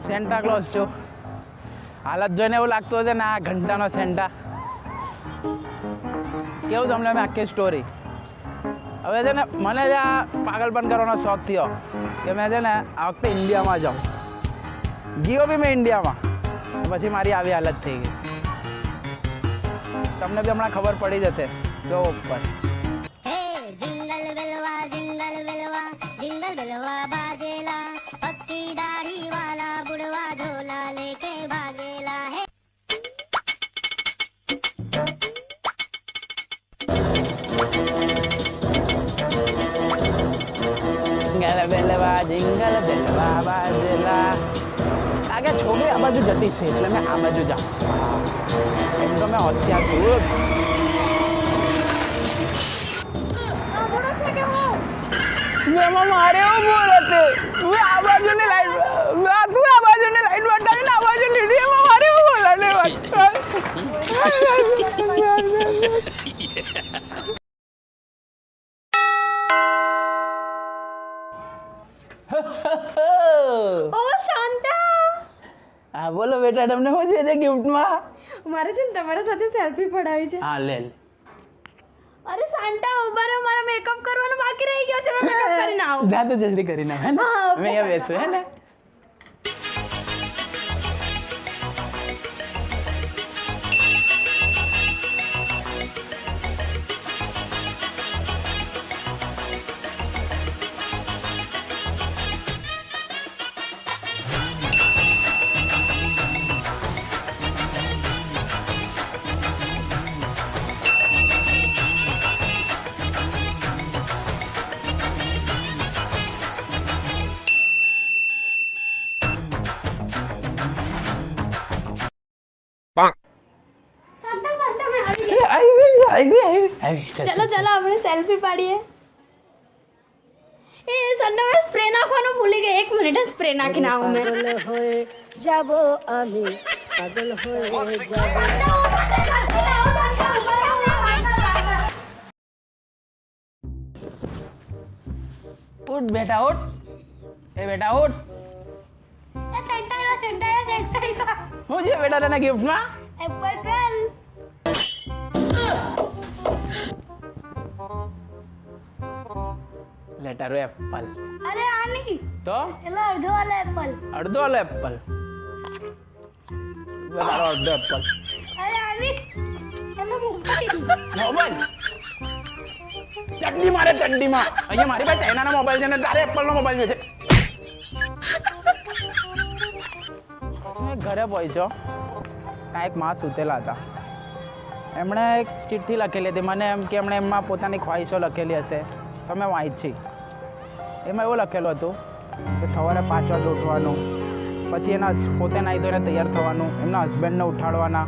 Santa close છું. હાલત જોઈને એવું લાગતું હશે ને આ ઘંટાનો સેન્ટા. કેવું તમને મેં આખી સ્ટોરી. હવે છે ને મને જ આ પાગલપન કરવાનો શોખ થયો કે મેં છે ને આ વખતે ઇન્ડિયામાં જાઉં. ગયો બી મેં ઇન્ડિયામાં, પછી મારી આવી હાલત થઈ ગઈ. તમને બી હમણાં ખબર પડી જશે જો ઉપર. જિંગલ બિલવા જિંગલ બિલવા બાજેલા, પક્કી દાઢી વાલા બુડવા ઝોલા લેકે ભાગેલા હે. જિંગલ બેલવા બાજેલા. આગળ છોકરી આ બાજુ જતી છે એટલે મેં આ બાજુ જાઉં. એમ તો મેં હોશિયાર છું. મારે એવું બોલે છે તું આ બાજુની લાઈટ બતાવીને આ બાજુ લીધી. એમાં મારે એવું બોલે ઓ શાંતા. હા બોલો બેટા, તમને શું જોઈએ છે ગિફ્ટમાં? મારે છે ને તમારા સાથે સેલ્ફી પડાવી છે. હા લે. અરે શાંતા ઉભા રહો, મારા મેકઅપ કરવાનો બાકી રહી ગયો છે. મેં મેકઅપ કરીને આવું. જા તો જલ્દી કરી નાખ. હે ને હા, okay, મેં અહીંયા બેસું. હે ને શાંતા શાંતા મેં આવી ગઈ. આવી. ચલો ચલો આપણે સેલ્ફી પાડીએ. એ શાંતા મેં સ્પ્રે નાખવાનું ભૂલી ગઈ. 1 મિનિટ સ્પ્રે નાખીને આવું મેં. হয়ে যাব আমি পাগল হয়ে যাব ઉઠ બેટા ઉઠ. એ બેટા ઉઠ. શું છે બેટા તને ગિફ્ટમાં? Apple girl. Letter apple. અરે આની તો એલો અડધો વાળો એપલ. અડધો વાળો એપલ. તારો અડધો એપલ. અરે આની એનો મોબાઈલ. મોબાઈલ ચડ્ડી મારે ચડ્ડીમાં. અહીંયા મારી પાસે ચાઇનાનો મોબાઈલ છે ને તારે એપલનો મોબાઈલ છે. ઘરે પહોંચ્યો ત્યાં એક માં સૂતેલા હતા. એમણે એક ચિઠ્ઠી લખેલી હતી મને, એમ કે એમણે એમાં પોતાની ખ્વાહિશો લખેલી હશે તો મેં વાંચી. એમાં એવું લખેલું હતું કે સવારે 5 વાગે ઉઠવાનું, પછી એના પોતે નાહી ધોઈને તૈયાર થવાનું, એમના હસબન્ડને ઉઠાડવાના,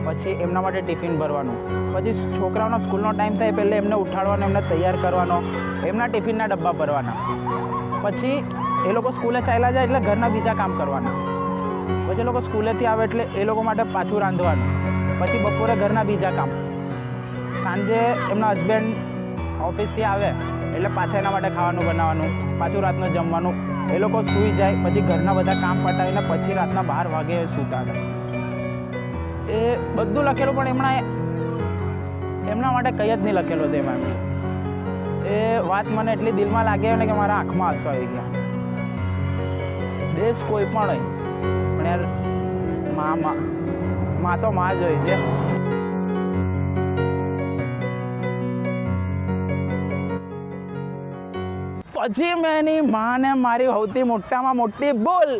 પછી એમના માટે ટિફિન ભરવાનું, પછી છોકરાઓનો સ્કૂલનો ટાઈમ થાય પહેલાં એમને ઉઠાડવાનો, એમને તૈયાર કરવાનો, એમના ટિફિનના ડબ્બા ભરવાના, પછી એ લોકો સ્કૂલે ચાલ્યા જાય એટલે ઘરના બીજા કામ કરવાના, પછી એ લોકો સ્કૂલેથી આવે એટલે એ લોકો માટે પાછું રાંધવાનું, પછી બપોરે ઘરના બીજા કામ, સાંજે એમના હસબન્ડ ઓફિસથી આવે એટલે પાછા એના માટે ખાવાનું બનાવવાનું, પાછું રાતનું જમવાનું. એ લોકો સૂઈ જાય પછી ઘરના બધા કામ પતાવીને પછી રાતના 12 વાગે સૂતા હતા. એ બધું લખેલું પણ એમના માટે કંઈ જ નહીં લખેલું હતું એમાં. એ વાત મને એટલી દિલમાં લાગી ને કે મારા આંખમાં આંસુ આવી ગયા. દેશ કોઈ પણ હોય પણ યાર માં તો માં જ હોય છે. પછી મેં એની માને મારી સૌથી મોટામાં મોટી ભૂલ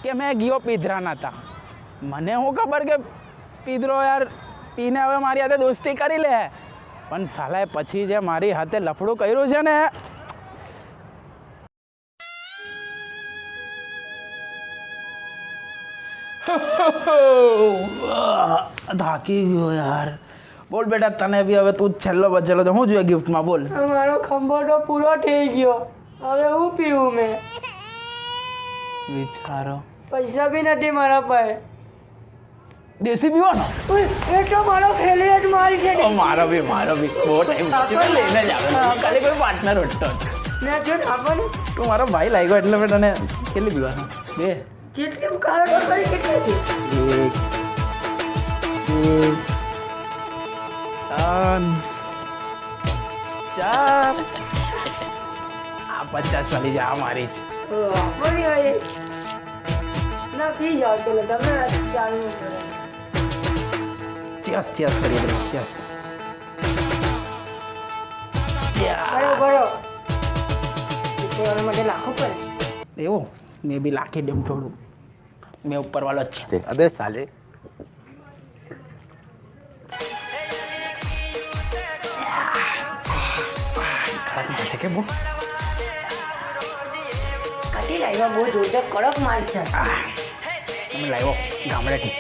કે મેં ગયો પીધરાના હતા. મને શું ખબર કે પીધરો યાર પીને હવે મારી હાથે દોસ્તી કરી લે, પણ સાલાએ પછી જે મારી હાથે લફડું કર્યું છે ને, થાકી ગયો યાર. બોલ બેટા તને બી હવે તું છેલ્લો બચેલો તો શું જોઈએ ગિફ્ટમાં? બોલ. મારો ખંભો તો પૂરો થઈ ગયો, હવે હું પીવું? મેં વિચારો પૈસા બી નથી મારા પાસે. દેશી પીવાનો? એ તો મારો ફેવરેટ માલ છે. મારો બી બહુ ટાઈમ લઈને જ આવે. ખાલી કોઈ પાર્ટનર હોતો ને જો આપો ને તું મારો ભાઈ લાગ્યો એટલે મેં તને કેટલી પીવાનો? બે જેટલી કારણ વગર કેટલી છે 1 2 3 4 આ 50 વાળી જા મારી જ આપણી હોય ના પી જાઓ ચલો તમે ચાલુ કરો ચેસ કરી દે ચેસ બરો બરો માટે લાખો પડે એવું મેં બી લાખી દેમ થોડું મેં ઉપર વાળો જ છે अबे साले ખરાબ છે કે બહુ કાઢી લાવ્યા બહુ જોરદાર કડક માલ છે તમે લાવ્યો ગામડેથી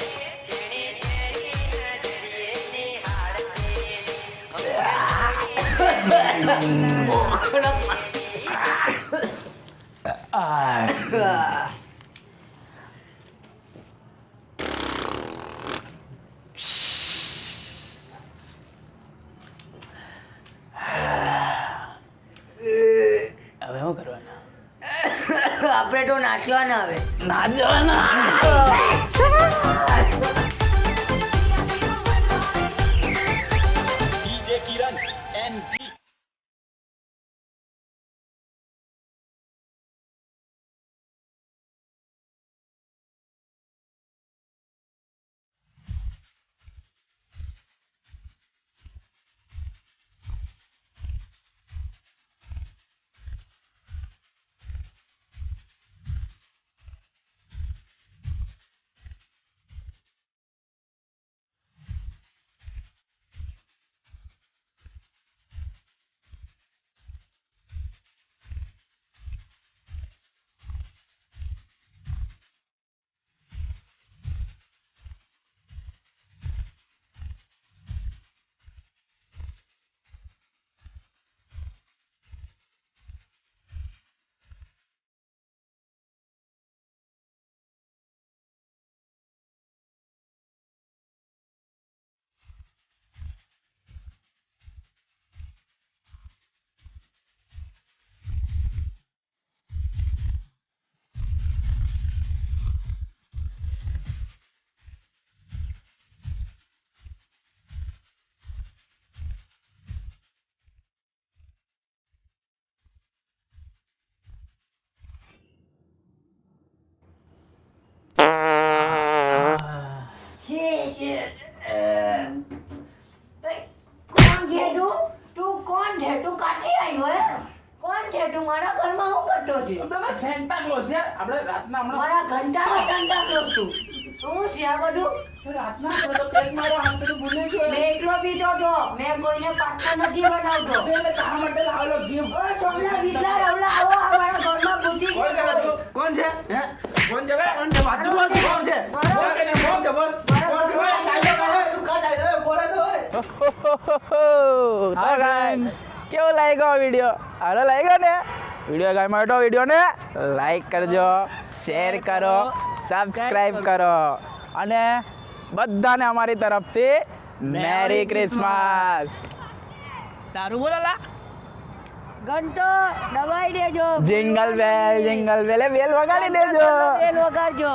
હવે શું કરવાના આપણે તો નાચવાના હવે ના જવાના DJ Kiran MG કોણ છે તું કોણ છે તું કાઠી આવ્યો હે કોણ છે તું મારા ઘરમાં હું કરતો છે તમે સેન્ટા ક્લોઝ યાર આપણે રાતના હમણાં મારા ઘંટામાં સંતા ક્લોઝ તું હું છે આ બધું રાતના આપણે તો પેક મારો આમ પેલું ભૂલી ગયો મેં એકલો પીતો તો મેં કોઈને પાર્ટનર નથી બનાવતો એટલે તારા માટે લાવેલો ગિફ્ટ ઓ સોમલા બીટલા રવલા આવો આ મારા ઘરમાં પૂછી कौन है हैं? कौन है बे? कौन है बाजू बोल कौन है बोल के नहीं बोल के बोल बोल के बोल काय है तू का जाय रे बोले तो है તો ગાઈસ કેવો લાગ્યો વિડિયો હાલો લાગ્યો ને વિડિયો ગમ્યો તો વિડિયોને લાઈક કરજો શેર કરો સબસ્ક્રાઇબ કરો અને બધાને અમારી તરફથી મેરી ક્રિસમસ તારું બોલો લા ઘંટો દબાઈ દેજો જિંગલ બેલ એ બેલ વગાડી દેજો બેલ વગાડજો